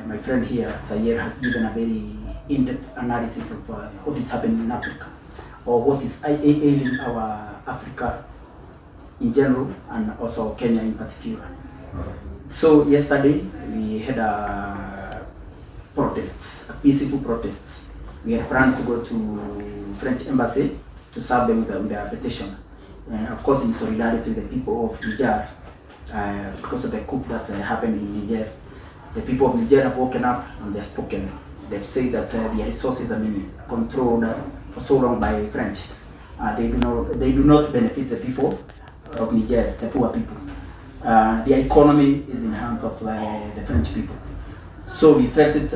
my friend here, Sayer, has given a very in-depth analysis of what is happening in Africa, or what is ailing our Africa in general, and also Kenya in particular. So yesterday we had a protest, a peaceful protest. We had planned to go to French embassy to serve them with a petition, of course in solidarity with the people of Niger, because of the coup that happened in Niger. The people of Niger have woken up and they have spoken. They've said that their resources are being controlled for so long by French. They do not benefit the people of Niger, the poor people. The economy is in the hands of the French people. So we felt it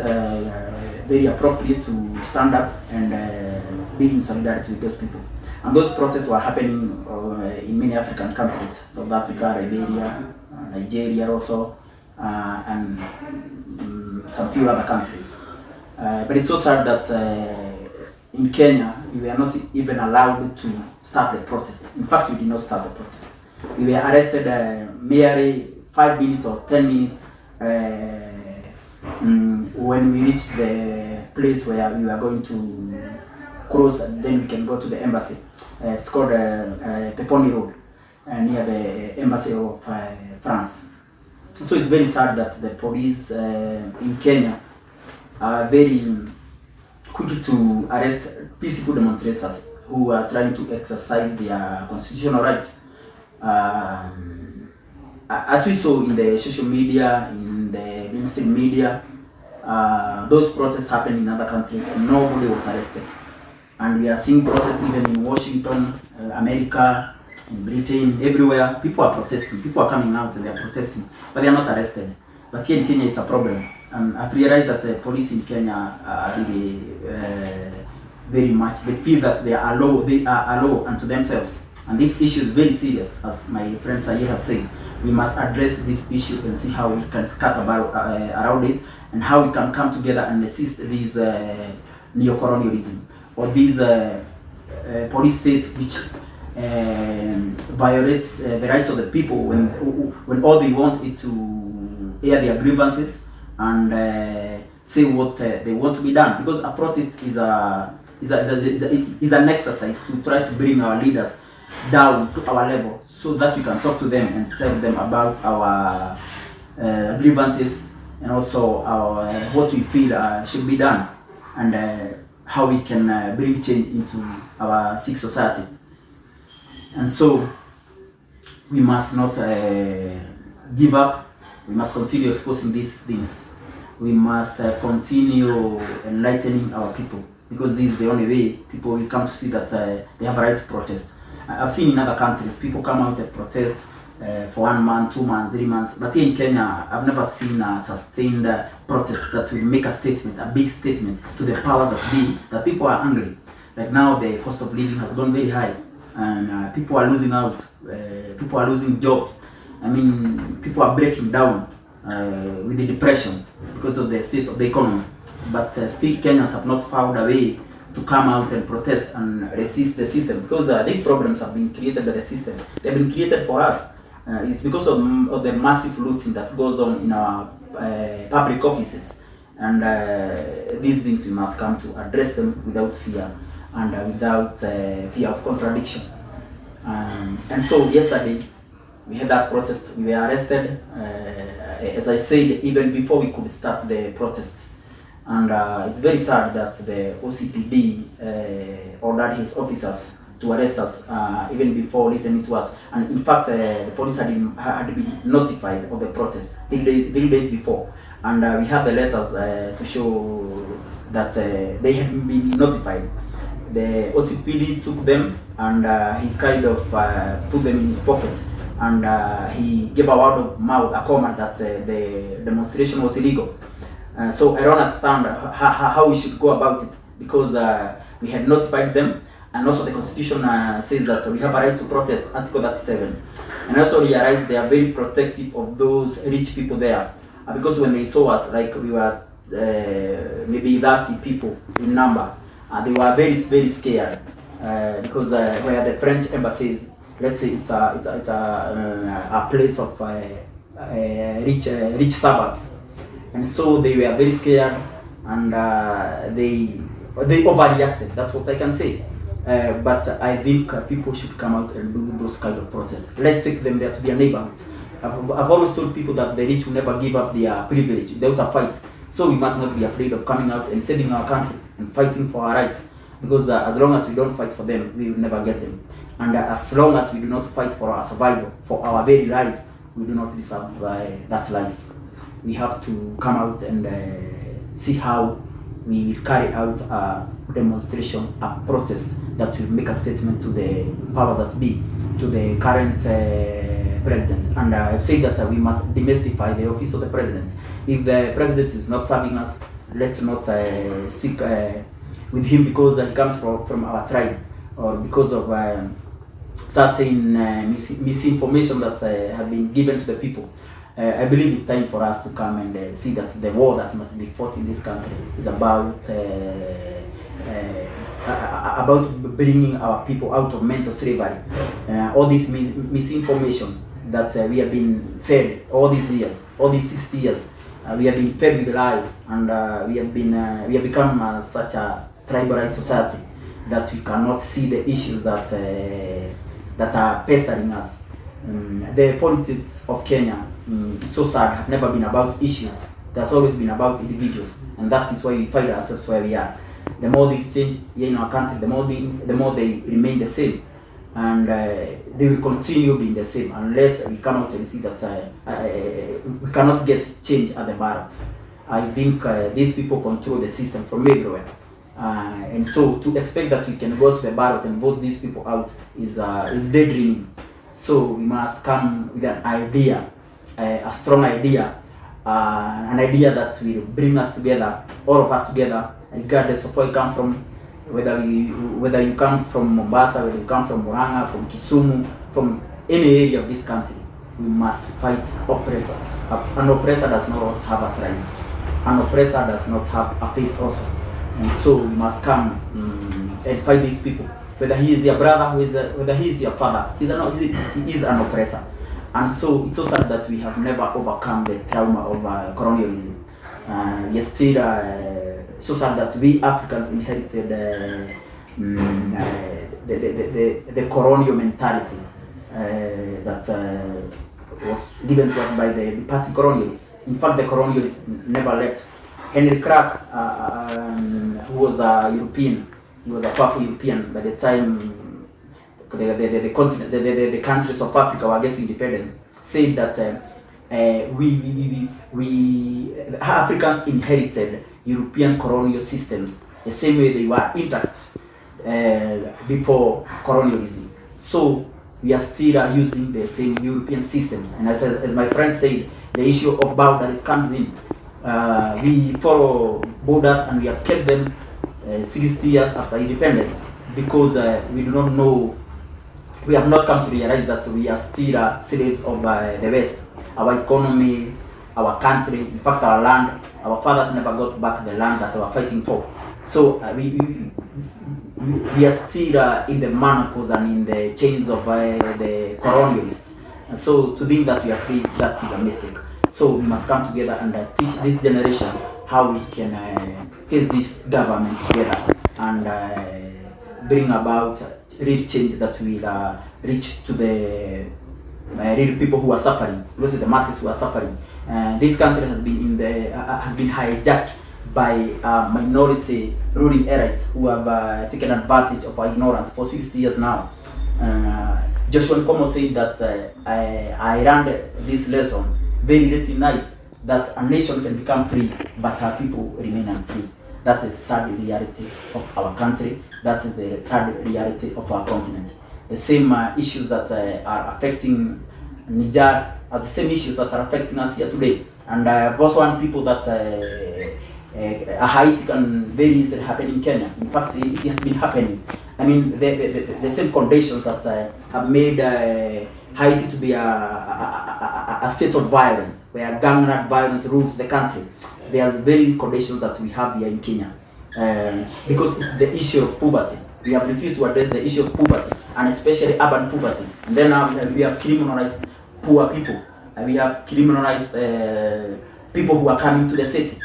very appropriate to stand up and be in solidarity with those people. And those protests were happening in many African countries, South Africa, Liberia, Nigeria also, and some few other countries. But it's so sad that in Kenya, we were not even allowed to start the protest. In fact, we did not start the protest. We were arrested merely 5 minutes or 10 minutes when we reached the place where we were going to cross, and then we can go to the embassy. It's called Peponi Road, near the embassy of France. So it's very sad that the police in Kenya are very quick to arrest peaceful demonstrators who are trying to exercise their constitutional rights. As we saw in the social media, in the mainstream media, those protests happened in other countries and nobody was arrested. And we are seeing protests even in Washington, America, in Britain, everywhere. People are protesting. People are coming out and they are protesting, but they are not arrested. But here in Kenya, it's a problem. And I've realized that the police in Kenya are really very much, they feel that they are low unto themselves. And this issue is very serious, as my friend Sayer has said. We must address this issue and see how we can scatter about around it, and how we can come together and resist this neo-colonialism, or this police state which violates the rights of the people when all they want is to air their grievances and say what they want to be done. Because a protest is an exercise to try to bring our leaders down to our level, so that we can talk to them and tell them about our grievances, and also our what we feel should be done, and how we can bring change into our sick society. And so we must not give up. We must continue exposing these things. We must continue enlightening our people, because this is the only way people will come to see that they have a right to protest. I've seen in other countries people come out and protest for 1 month, 2 months, 3 months. But here in Kenya, I've never seen a sustained protest that will make a statement, a big statement to the powers that be, that people are angry. Like now, the cost of living has gone very high, and people are losing out. People are losing jobs. I mean, people are breaking down with the depression because of the state of the economy. But still, Kenyans have not found a way to come out and protest and resist the system, because these problems have been created by the system. They've been created for us. It's because of the massive looting that goes on in our public offices, and these things we must come to address them without fear, and without fear of contradiction. And so yesterday we had that protest. We were arrested, as I said, even before we could start the protest. And it's very sad that the OCPD ordered his officers to arrest us even before listening to us. And in fact, the police had been notified of the protest 3 days before. And we have the letters to show that they had been notified. The OCPD took them, and he kind of put them in his pocket. And he gave a word of mouth, a comment that the demonstration was illegal. So I don't understand how we should go about it, because we had notified them, and also the constitution says that we have a right to protest, Article 37. And I also realized they are very protective of those rich people there, because when they saw us, like we were maybe 30 people in number, they were very, very scared, because where the French embassy is, let's say it's a place of rich suburbs. and so they were very scared, and they overreacted. That's what I can say. But I think people should come out and do those kind of protests. Let's take them there to their neighborhoods. I've always told people that the rich will never give up their privilege without a fight. So we must not be afraid of coming out and saving our country and fighting for our rights. Because as long as we don't fight for them, we will never get them. And as long as we do not fight for our survival, for our very lives, we do not deserve that life. We have to come out and see how we will carry out a demonstration, a protest that will make a statement to the powers that be, to the current president. And I've said that we must demystify the office of the president. If the president is not serving us, let's not stick with him because he comes from our tribe, or because of certain misinformation that have been given to the people. I believe it's time for us to come and see that the war that must be fought in this country is about bringing our people out of mental slavery. All this misinformation that we have been fed all these years, all these 60 years, we have been fed with lies, and we have become such a tribalized society that we cannot see the issues that are pestering us. The politics of Kenya, so sad, have never been about issues. That's always been about individuals, and that is why we find ourselves where we are. The more things change here in our country, the more they remain the same, and they will continue being the same unless we come out and see that we cannot get change at the ballot. I think these people control the system from everywhere. And so to expect that we can go to the ballot and vote these people out is daydreaming. So we must come with an idea, a strong idea, an idea that will bring us together, all of us together, regardless of where you come from, whether you come from Mombasa, whether you come from Murang'a, from Kisumu, from any area of this country. We must fight oppressors. An oppressor does not have a tribe. An oppressor does not have a face also. And so we must come and fight these people. Whether he is your brother, whether he is your father, he is an oppressor. And so it's so sad that we have never overcome the trauma of colonialism. Yes, still so sad that we Africans inherited the colonial mentality that was given to us by the departing colonialists. In fact, the colonialists never left. Henry Clark, who was a European, he was a powerful European by the time the countries of Africa were getting independence, said that we Africans inherited European colonial systems the same way they were intact before colonialism. So we are still using the same European systems. And as my friend said, the issue of boundaries comes in. We follow borders and we have kept them 60 years after independence because we do not know, we have not come to realize that we are still slaves of the West. Our economy, our country, in fact our land, our fathers never got back the land that they were fighting for. So we are still in the manacles and in the chains of the colonialists. And so to think that we are free, that is a mistake. So we must come together and teach this generation how we can face this government together and bring about real change that will reach to the real people who are suffering, those are the masses who are suffering. This country has been hijacked by minority ruling elites who have taken advantage of our ignorance for 60 years now. Joshua Nkomo said that I learned this lesson very late in life, that a nation can become free, but her people remain unfree. That's the sad reality of our country. That is the sad reality of our continent. The same issues that are affecting Niger are the same issues that are affecting us here today. And I've also want people that Haiti can very easily happen in Kenya. In fact, it has been happening. I mean, the same conditions that have made Haiti to be a state of violence, where gang violence rules the country. There are very conditions that we have here in Kenya. Because it's the issue of poverty. We have refused to address the issue of poverty, and especially urban poverty. And then we have criminalized poor people. We have criminalized people who are coming to the city.